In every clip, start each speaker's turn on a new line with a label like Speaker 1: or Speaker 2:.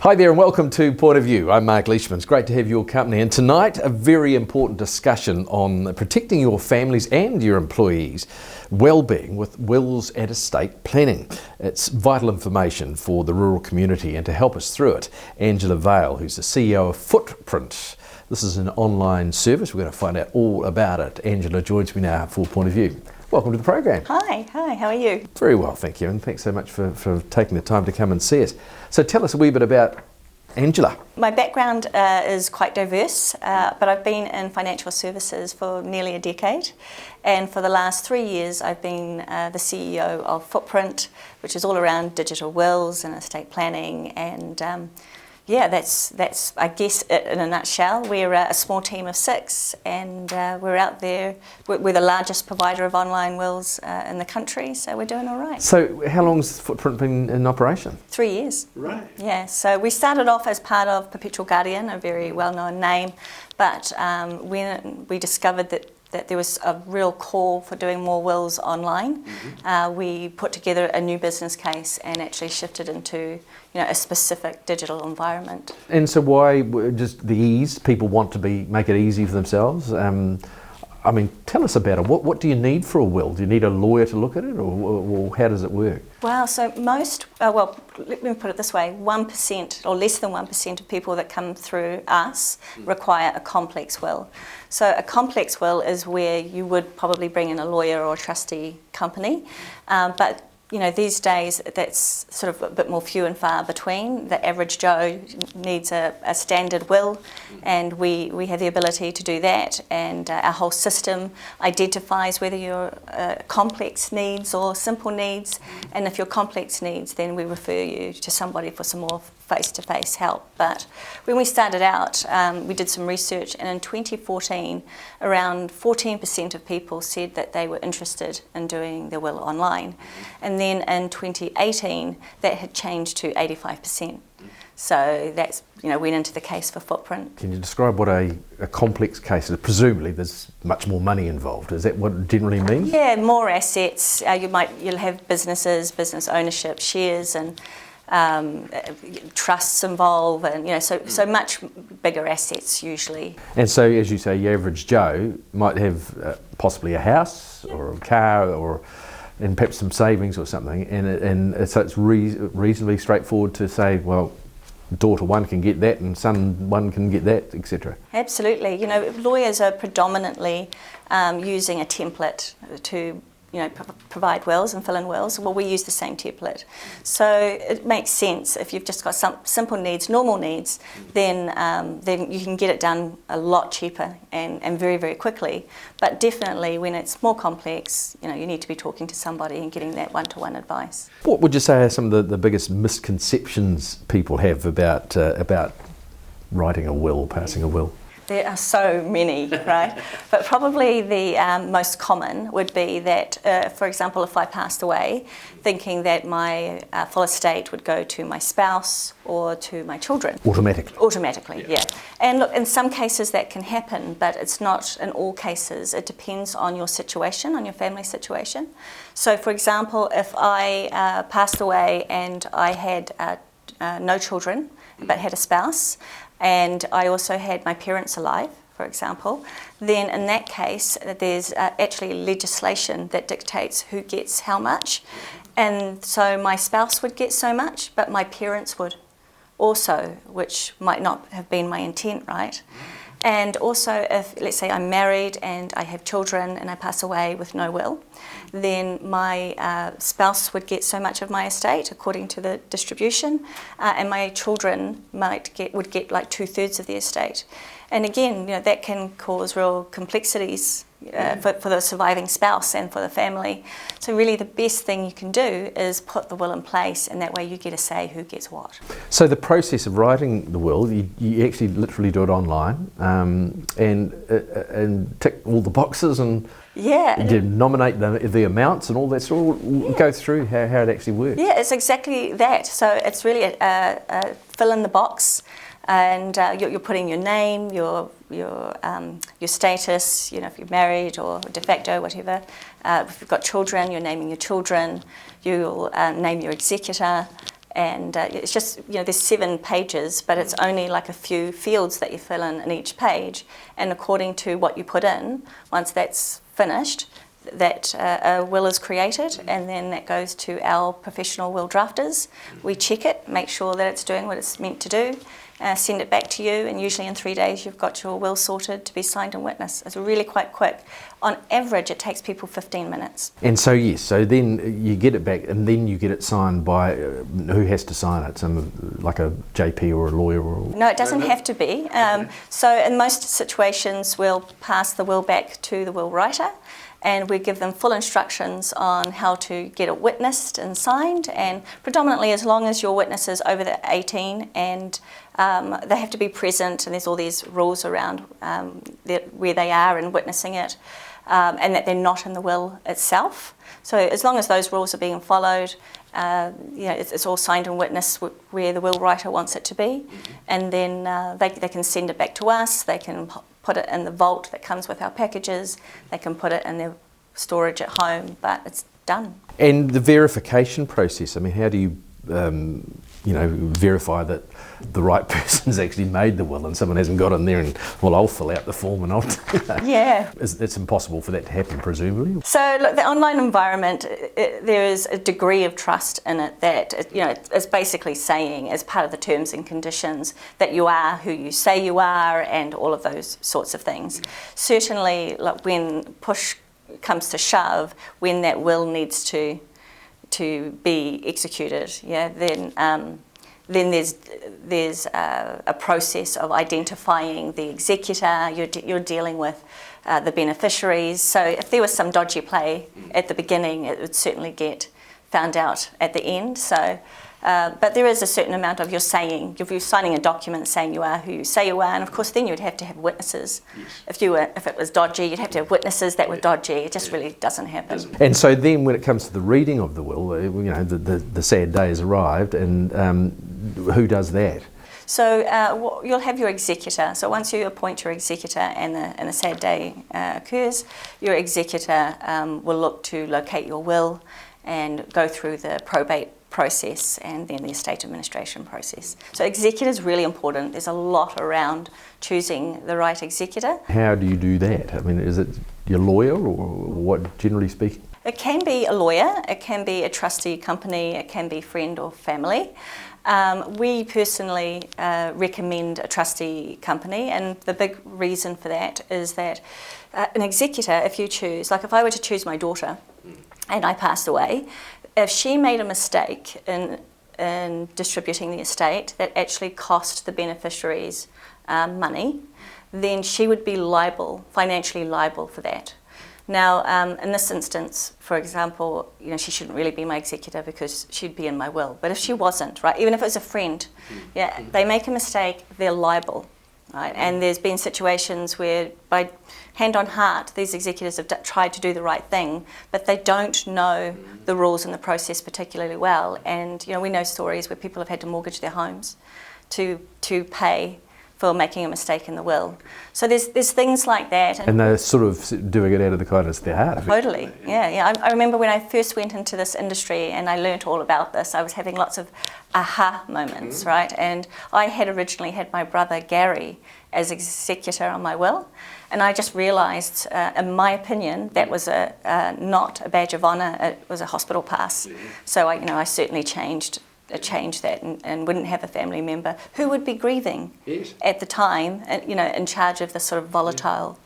Speaker 1: Hi there and welcome to Point of View. I'm Mark Leishman. It's great to have your company, and tonight a very important discussion on protecting your families and your employees' wellbeing with wills and estate planning. It's vital information for the rural community, and to help us through it, Angela Vale, who's the CEO of Footprint. This is an online service. We're going to find out all about it. Angela joins me now for Point of View. Welcome to the program.
Speaker 2: Hi, how are you?
Speaker 1: Very well, thank you, and thanks so much for taking the time to come and see us. So tell us a wee bit about Angela.
Speaker 2: My background is quite diverse, but I've been in financial services for nearly a decade, and for the last 3 years I've been the CEO of Footprint, which is all around digital wills and estate planning, and that's I guess it in a nutshell. We're a small team of 6, and we're out there. We're the largest provider of online wills in the country, so we're doing all right.
Speaker 1: So how long's Footprint been in operation?
Speaker 2: 3 years.
Speaker 1: Right.
Speaker 2: Yeah, so we started off as part of Perpetual Guardian, a very well-known name, but when we discovered that there was a real call for doing more wills online, we put together a new business case and actually shifted into a specific digital environment.
Speaker 1: And so why just the ease? People want to make it easy for themselves. I mean, tell us about it. What do you need for a will? Do you need a lawyer to look at it, or how does it work?
Speaker 2: Well, so most, let me put it this way, 1% or less than 1% of people that come through us require a complex will. So a complex will is where you would probably bring in a lawyer or a trustee company, but these days that's sort of a bit more few and far between. The average Joe needs a standard will, and we have the ability to do that, and our whole system identifies whether you're complex needs or simple needs, and if you're complex needs, then we refer you to somebody for some more face-to-face help. But when we started out, we did some research, and in 2014 around 14% of people said that they were interested in doing their will online, and then in 2018 that had changed to 85%. So that's went into the case for Footprint.
Speaker 1: Can you describe what a complex case is? Presumably there's much more money involved. Is that what it generally means?
Speaker 2: Yeah, more assets. You'll have business ownership, shares, and trusts involved, and so much bigger assets usually. And
Speaker 1: so, as you say, your average Joe might have possibly a house or a car, and perhaps some savings or something, and so it's reasonably straightforward to say, well, daughter one can get that and son one can get that, etc.
Speaker 2: Absolutely. Lawyers are predominantly using a template to provide wills and fill in wills. Well, we use the same template. So it makes sense. If you've just got some simple needs, normal needs, then you can get it done a lot cheaper and very, very quickly. But definitely when it's more complex, you need to be talking to somebody and getting that one-to-one advice. What
Speaker 1: would you say are some of the biggest misconceptions people have about writing a will, passing a will?
Speaker 2: There are so many, right? But probably the most common would be that, for example, if I passed away, thinking that my full estate would go to my spouse or to my children. Automatically, yeah. And look, in some cases that can happen, but it's not in all cases. It depends on your situation, on your family situation. So, for example, if I passed away and I had no children, but had a spouse, and I also had my parents alive, for example, then in that case there's actually legislation that dictates who gets how much, and so my spouse would get so much, but my parents would also, which might not have been my intent, right? And also, if, let's say, I'm married and I have children and I pass away with no will, then my spouse would get so much of my estate according to the distribution, and my children would get like 2/3 of the estate. And again, that can cause real complexities for the surviving spouse and for the family. So really the best thing you can do is put the will in place, and that way you get a say who gets what.
Speaker 1: So the process of writing the will, you actually literally do it online, and tick all the boxes, and you nominate the amounts and all that sort of go through how it actually works.
Speaker 2: Yeah, it's exactly that. So it's really a fill in the box. And you're putting your name, your status, if you're married or de facto, whatever. If you've got children, you're naming your children. You'll name your executor, And it's just, there's 7 pages, but it's only like a few fields that you fill in each page. And according to what you put in, once that's finished, that a will is created, and then that goes to our professional will drafters. We check it, make sure that it's doing what it's meant to do, send it back to you, and usually in 3 days you've got your will sorted to be signed and witnessed. It's really quite quick. On average, it takes people 15 minutes.
Speaker 1: And so yes, so then you get it back, and then you get it signed by who has to sign it? Like a JP or a lawyer?
Speaker 2: No, it doesn't have to be. So in most situations, we'll pass the will back to the will writer, and we give them full instructions on how to get it witnessed and signed, and predominantly as long as your witness is over the 18 and they have to be present, and there's all these rules around where they are in witnessing it, and that they're not in the will itself. So as long as those rules are being followed, it's all signed and witnessed where the will writer wants it to be, and then they can send it back to us. They can put it in the vault that comes with our packages. They can put it in their storage at home, but it's done.
Speaker 1: And the verification process, I mean, how do you verify that the right person's actually made the will and someone hasn't got in there and, well, I'll fill out the form and I'll...
Speaker 2: Yeah.
Speaker 1: It's impossible for that to happen, presumably.
Speaker 2: So look, the online environment, there is a degree of trust in it that, it's basically saying, as part of the terms and conditions, that you are who you say you are and all of those sorts of things. Certainly, like when push comes to shove, when that will needs to be executed, then there's a process of identifying the executor. You're dealing with the beneficiaries. So if there was some dodgy play at the beginning, it would certainly get found out at the end. So, but there is a certain amount of you're signing a document saying you are who you say you are, and of course then you'd have to have witnesses. Yes. If it was dodgy, you'd have to have witnesses that were dodgy. It just really doesn't happen.
Speaker 1: And so then when it comes to the reading of the will, the sad day has arrived, and who does that?
Speaker 2: So you'll have your executor. So once you appoint your executor and the sad day occurs, your executor will look to locate your will and go through the probate process and then the estate administration process. So executor is really important. There's a lot around choosing the right executor.
Speaker 1: How do you do that? I mean, is it your lawyer or what, generally speaking?
Speaker 2: It can be a lawyer, it can be a trustee company, it can be friend or family. We personally recommend a trustee company, and the big reason for that is that an executor, if you choose, like if I were to choose my daughter and I passed away, if she made a mistake in distributing the estate that actually cost the beneficiaries money, then she would be financially liable for that. Now, in this instance, for example, she shouldn't really be my executor because she'd be in my will. But if she wasn't, right, even if it was a friend, they make a mistake, they're liable, right? And there's been situations where, by hand on heart, these executors have tried to do the right thing, but they don't know the rules and the process particularly well. And we know stories where people have had to mortgage their homes to pay for making a mistake in the will. So there's things like that.
Speaker 1: And they're sort of doing it out of the kindness of their heart.
Speaker 2: Totally, yeah. I remember when I first went into this industry and I learnt all about this, I was having lots of aha moments, right? And I had originally had my brother Gary as executor on my will, and I just realised, in my opinion, that was not a badge of honour, it was a hospital pass. So I certainly changed that and wouldn't have a family member who would be grieving at the time, in charge of this sort of volatile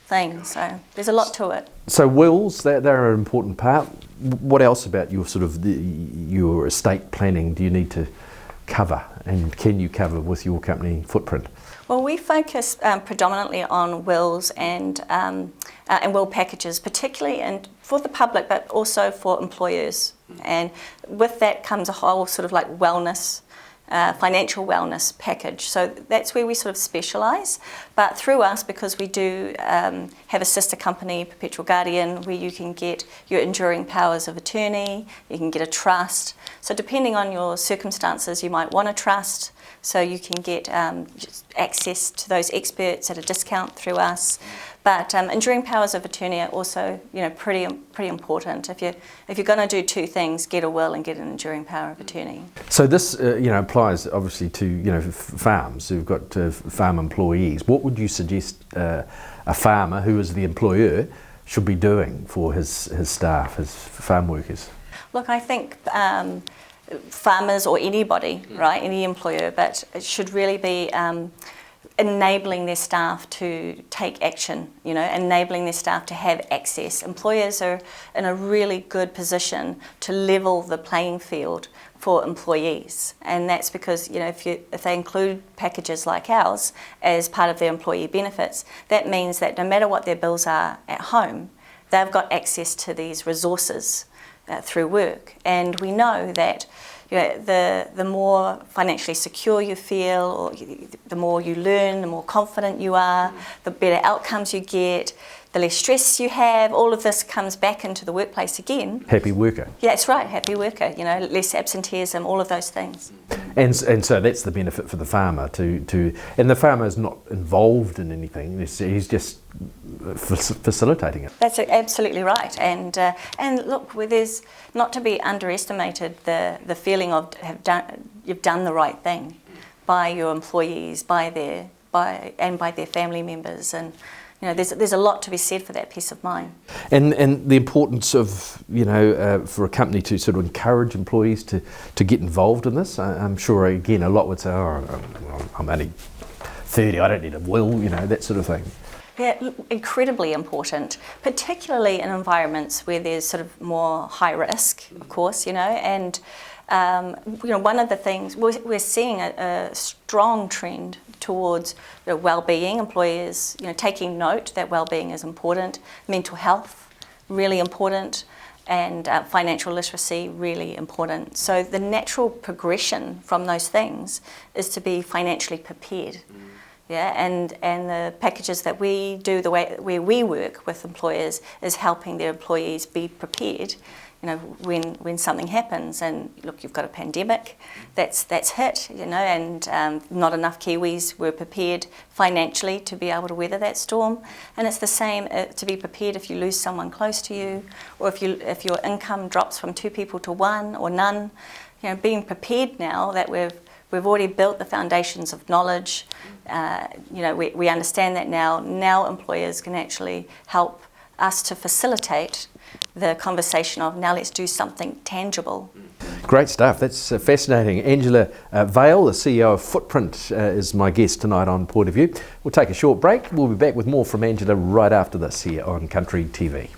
Speaker 2: thing. So there's a lot to it.
Speaker 1: So wills, they're an important part. What else about your your estate planning do you need to cover, and can you cover with your company footprint?
Speaker 2: Well, we focus predominantly on wills and will packages, particularly for the public, but also for employers. And with that comes a whole sort of like wellness, financial wellness package. So that's where we sort of specialise. But through us, because we do have a sister company, Perpetual Guardian, where you can get your enduring powers of attorney, you can get a trust. So depending on your circumstances, you might want a trust. So you can get access to those experts at a discount through us. But enduring powers of attorney are also, pretty important. If you're going to do two things, get a will and get an enduring power of attorney.
Speaker 1: So this, applies obviously to, farms who've got farm employees. What would you suggest a farmer who is the employer should be doing for his staff, his farm workers?
Speaker 2: Look, I think farmers or anybody, right, any employer, but it should really be enabling their staff to take action, enabling their staff to have access. Employers are in a really good position to level the playing field for employees, and that's because if they include packages like ours as part of their employee benefits, that means that no matter what their bills are at home, they've got access to these resources through work. And we know that the more financially secure you feel, or the more you learn, the more confident you are, the better outcomes you get, the less stress you have. All of this comes back into the workplace again.
Speaker 1: Happy worker.
Speaker 2: Yeah, that's right, happy worker. Less absenteeism, all of those things.
Speaker 1: And so that's the benefit for the farmer and the farmer is not involved in anything. He's just facilitating it.
Speaker 2: That's absolutely right. And look, there's not to be underestimated the feeling of you've done the right thing by your employees, by their family members, and there's a lot to be said for that peace of mind.
Speaker 1: And the importance of for a company to sort of encourage employees to get involved in this. I'm sure again a lot would say, I'm only 30, I don't need a will, that sort of thing.
Speaker 2: Yeah, incredibly important, particularly in environments where there's sort of more high risk, of course, and one of the things we're seeing a strong trend towards well-being. Employers, taking note that well-being is important, mental health really important, and financial literacy really important. So the natural progression from those things is to be financially prepared. Yeah, and the packages that we do, where we work with employers, is helping their employees be prepared, when something happens. And look, you've got a pandemic that's hit, and not enough Kiwis were prepared financially to be able to weather that storm. And it's the same to be prepared if you lose someone close to you, or if your income drops from 2 people to 1 or none. Being prepared now that we've already built the foundations of knowledge. We understand that now. Now employers can actually help us to facilitate the conversation of now let's do something tangible.
Speaker 1: Great stuff. That's fascinating. Angela Vale, the CEO of Footprint, is my guest tonight on Point of View. We'll take a short break. We'll be back with more from Angela right after this here on Country TV.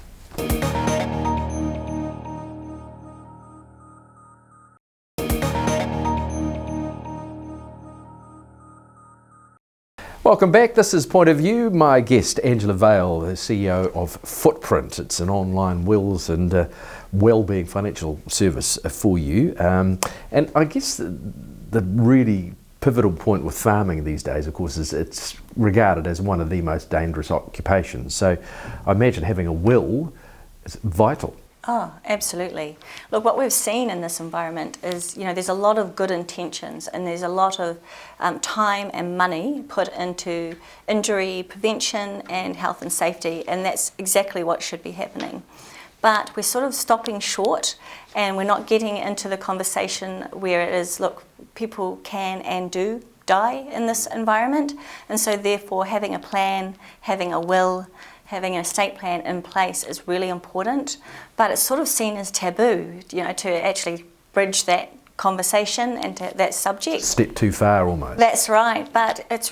Speaker 1: Welcome back. This is Point of View. My guest, Angela Vale, the CEO of Footprint. It's an online wills and wellbeing financial service for you. And I guess the really pivotal point with farming these days, of course, is it's regarded as one of the most dangerous occupations. So I imagine having a will is vital.
Speaker 2: Oh, absolutely. Look, what we've seen in this environment is, there's a lot of good intentions and there's a lot of time and money put into injury prevention and health and safety, and that's exactly what should be happening. But we're sort of stopping short and we're not getting into the conversation where it is, look, people can and do die in this environment, and so therefore having a plan, having a will, having an estate plan in place is really important, but it's sort of seen as taboo, to actually bridge that conversation and to that subject.
Speaker 1: Step too far almost.
Speaker 2: That's right, but it's